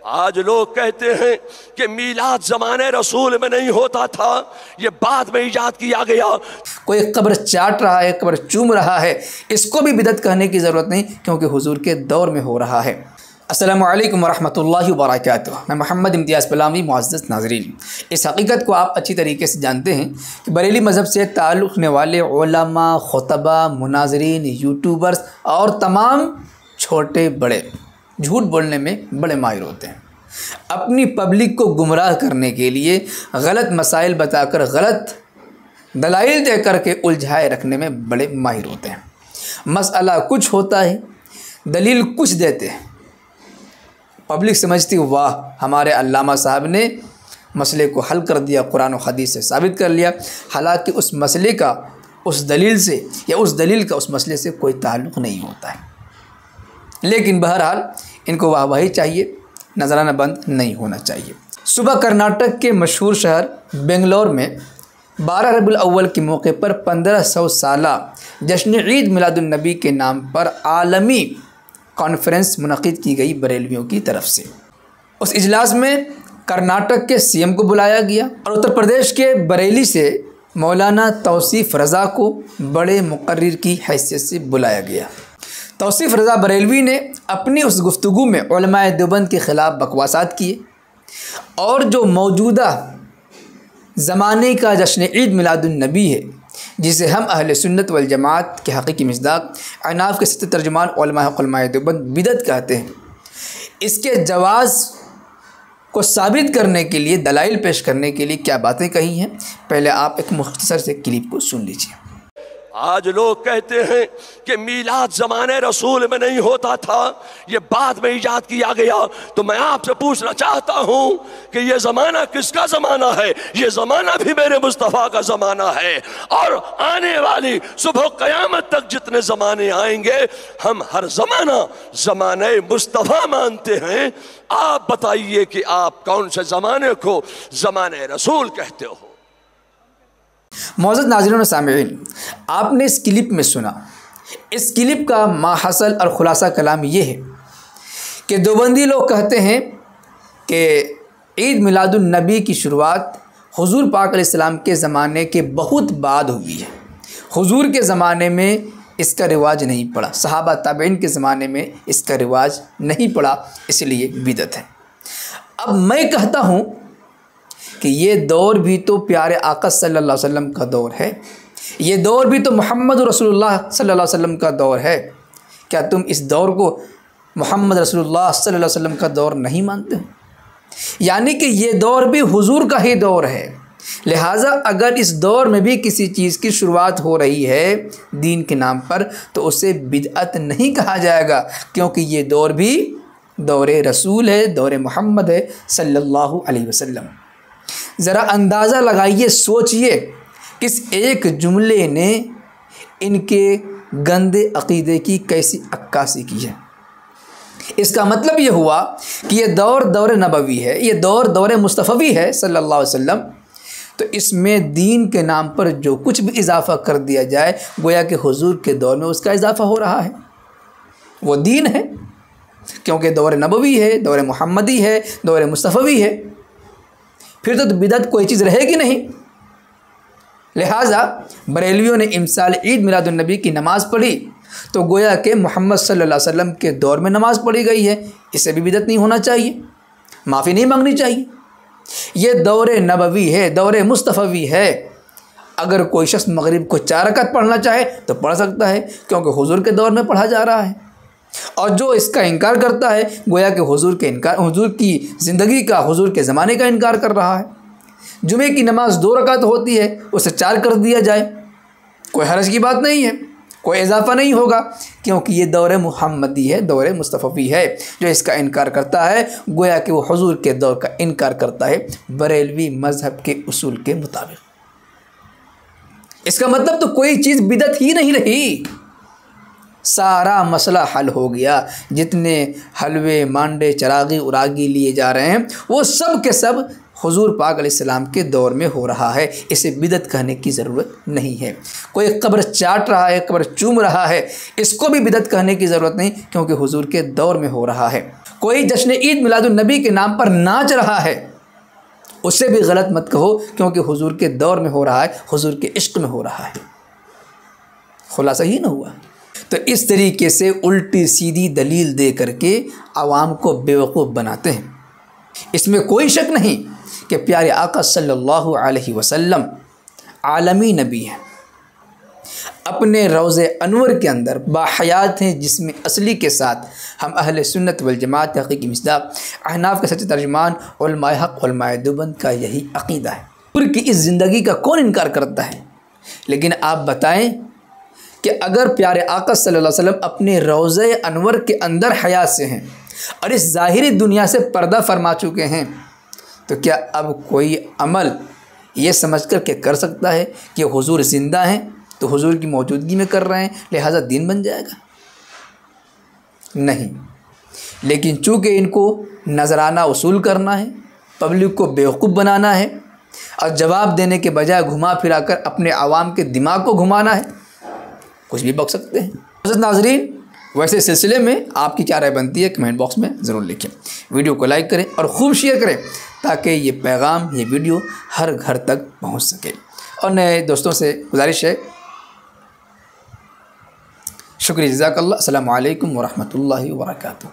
आज लोग कहते हैं कि मीलाद ज़माने रसूल में नहीं होता था, ये बाद में इजाद किया गया। कोई कब्र चाट रहा है, कब्र चूम रहा है, इसको भी बिदअत कहने की ज़रूरत नहीं, क्योंकि हुजूर के दौर में हो रहा है। अस्सलामु अलैकुम वरहमतुल्लाहि वबरकातुहू। मैं मोहम्मद इम्तियाज़ पलामी। मुअज़्ज़ज़ नाज़रीन, इस हकीकत को आप अच्छी तरीके से जानते हैं कि बरेली मज़हब से ताल्लुक़ रखने वाले उलमा, खुतबा, मुनाज़रीन, यूट्यूबर्स और तमाम छोटे बड़े झूठ बोलने में बड़े माहिर होते हैं। अपनी पब्लिक को गुमराह करने के लिए गलत मसाइल बताकर, गलत दलाइल दे करके उलझाए रखने में बड़े माहिर होते हैं। मसला कुछ होता है, दलील कुछ देते हैं, पब्लिक समझती वाह हमारे अल्लामा साहब ने मसले को हल कर दिया, कुरान और हदीस से साबित कर लिया। हालांकि उस मसले का उस दलील से या उस दलील का उस मसले से कोई ताल्लुक़ नहीं होता है। लेकिन बहरहाल इनको वाहवाही चाहिए, नजराना बंद नहीं होना चाहिए। सुबह कर्नाटक के मशहूर शहर बेंगलोर में 12 रबीउल अव्वल के मौके पर 1500 साला जश्न ईद मिलादुन्नबी के नाम पर आलमी कॉन्फ्रेंस मुनक़िद की गई बरेलवियों की तरफ से। उस इजलास में कर्नाटक के सीएम को बुलाया गया और उत्तर प्रदेश के बरेली से मौलाना तौसीफ़ रज़ा को बड़े मुक़र्रिर की हैसियत से बुलाया गया। तौसीफ़ रज़ा बरेलवी ने अपनी उस गुफ्तगू में उलमाए देवबंद के ख़िलाफ़ बकवासात किए और जो मौजूदा ज़माने का जश्न ईद मिलादुन्नबी है, जिसे हम अहले सुन्नत वल जमात के हक़ीक़ी मिस्दाक़ अहनाफ़ के सत्ते तर्जुमान उलमाए देवबंद बिदअत कहते हैं, इसके जवाज़ को साबित करने के लिए, दलाइल पेश करने के लिए क्या बातें कही हैं, पहले आप एक मुख्तसर से क्लिप को सुन लीजिए। आज लोग कहते हैं कि मीलाद ज़माने रसूल में नहीं होता था, ये बाद में इजाद किया गया। तो मैं आपसे पूछना चाहता हूँ कि ये ज़माना किसका ज़माना है? ये ज़माना भी मेरे मुस्तफ़ा का ज़माना है, और आने वाली सुबह क़यामत तक जितने ज़माने आएंगे, हम हर ज़माना ज़माने मुस्तफ़ा मानते हैं। आप बताइए कि आप कौन से ज़माने को ज़माने रसूल कहते हो? मौजूद नाज़रीन और सामिईन, आपने इस क्लिप में सुना। इस क्लिप का माहसल और ख़ुलासा कलाम ये है कि देवबंदी लोग कहते हैं कि ईद मिलादुन्नबी की शुरुआत हुजूर पाक अलैहिस्सलाम के ज़माने के बहुत बाद हुई है। हुजूर के ज़माने में इसका रिवाज नहीं पड़ा, सहाबा ताबईन के ज़माने में इसका रिवाज नहीं पड़ा, इसलिए बिदअत है। अब मैं कहता हूँ कि ये दौर भी तो प्यारे आका सल्लल्लाहु अलैहि वसल्लम का दौर है, ये दौर भी तो मोहम्मद रसूलुल्लाह सल्लल्लाहु अलैहि वसल्लम का दौर है। क्या तुम इस दौर को मोहम्मद रसूलुल्लाह सल्लल्लाहु अलैहि वसल्लम का दौर नहीं मानते हो? यानी कि ये दौर भी हुजूर का ही दौर है। लिहाजा अगर इस दौर में भी किसी चीज़ की शुरुआत हो रही है दीन के नाम पर, तो उसे बिदअत नहीं कहा जाएगा, क्योंकि ये दौर भी दौरे रसूल है, दौरे मोहम्मद है सल्लल्लाहु अलैहि वसल्लम। ज़रा अंदाज़ा लगाइए, सोचिए किस एक जुमले ने इनके गंदे अक़ीदे की कैसी अक्कासी की है। इसका मतलब ये हुआ कि ये दौर दौर नबवी है, ये दौर दौर मुस्तफ़वी है सल्लल्लाहु अलैहि वसल्लम। तो इसमें दीन के नाम पर जो कुछ भी इजाफ़ा कर दिया जाए, गोया कि हुजूर के दौर में उसका इजाफ़ा हो रहा है, वो दीन है, क्योंकि दौर नबवी है, दौर मुहम्मदी है, दौर मुस्तफ़वी है। फिर तो बिदअत कोई चीज़ रहेगी नहीं। लिहाजा बरेलवियों ने इमसाल ईद मिलादुन्नबी की नमाज़ पढ़ी तो गोया के मोहम्मद सल्लल्लाहु अलैहि वसल्लम के दौर में नमाज़ पढ़ी गई है, इससे भी बिदअत नहीं होना चाहिए, माफ़ी नहीं मांगनी चाहिए। ये दौरे नबवी है, दौरे मुस्तफ़वी है। अगर कोई शख्स मगरिब को 4 रकात पढ़ना चाहे तो पढ़ सकता है, क्योंकि हुजूर के दौर में पढ़ा जा रहा है। और जो इसका इनकार करता है, गोया कि हुजूर की ज़िंदगी का, हुजूर के ज़माने का इनकार कर रहा है। जुमे की नमाज़ 2 रकात होती है, उसे 4 कर दिया जाए, कोई हरज की बात नहीं है, कोई इजाफ़ा नहीं होगा, क्योंकि ये दौर मुहम्मदी है, दौर मुस्तफ़वी है। जो इसका इनकार करता है, गोया कि वो हुजूर के दौर का इनकार करता है बरेलवी मज़हब के उसूल के मुताबिक। इसका मतलब तो कोई चीज़ बिदअत ही नहीं रही, सारा मसला हल हो गया। जितने हलवे, मांडे, चरागी, उरागी लिए जा रहे हैं, वो सब के सब हुजूर पाक अलैहिस्सलाम के दौर में हो रहा है। इसे बिदअत कहने की ज़रूरत नहीं है। कोई कब्र चाट रहा है, कब्र चूम रहा है, इसको भी बिदअत कहने की ज़रूरत नहीं, क्योंकि हुजूर के दौर में हो रहा है। कोई जश्न ईद मिलादुन्नबी के नाम पर नाच रहा है, उससे भी गलत मत कहो, क्योंकि हुजूर के दौर में हो रहा है, हुजूर के इश्क में हो रहा है। खुलासा ही ना हुआ। तो इस तरीके से उल्टी सीधी दलील दे करके आवाम को बेवकूफ़ बनाते हैं। इसमें कोई शक नहीं कि प्यारे आका सल्लल्लाहु अलैहि वसल्लम आलमी नबी हैं, अपने रोज़े अनवर के अंदर बाहयात हैं, जिसमें असली के साथ हम अहले सुन्नत वल जमात हक़ीक़ी मिस्दाक़ अहनाफ़ के सच्चे तर्जुमान उलमाए हक़ उलमाए देवबंद का यही अक़ीदा है। उनकी इस ज़िंदगी का कौन इनकार करता है? लेकिन आप बताएं कि अगर प्यारे आका सल्लल्लाहु अलैहि वसल्लम अपने रोज़े अनवर के अंदर हयात से हैं और इस ज़ाहिरी दुनिया से पर्दा फरमा चुके हैं, तो क्या अब कोई अमल ये समझ कर के कर सकता है कि हुजूर ज़िंदा हैं तो हुजूर की मौजूदगी में कर रहे हैं लिहाजा दीन बन जाएगा? नहीं। लेकिन चूँकि इनको नजराना वसूल करना है, पब्लिक को बेवकूफ़ बनाना है और जवाब देने के बजाय घुमा फिरा कर अपने आवाम के दिमाग को घुमाना है, कुछ भी बक सकते हैं। हज़रत नाज़रीन, वैसे सिलसिले में आपकी क्या राय बनती है कमेंट बॉक्स में ज़रूर लिखें। वीडियो को लाइक करें और ख़ूब शेयर करें ताकि ये पैगाम, ये वीडियो हर घर तक पहुंच सके। और नए दोस्तों से गुजारिश है, शुक्रिया, जज़ाकल्लाह। अस्सलामु अलैकुम व रहमतुल्लाहि व बरकातुहू।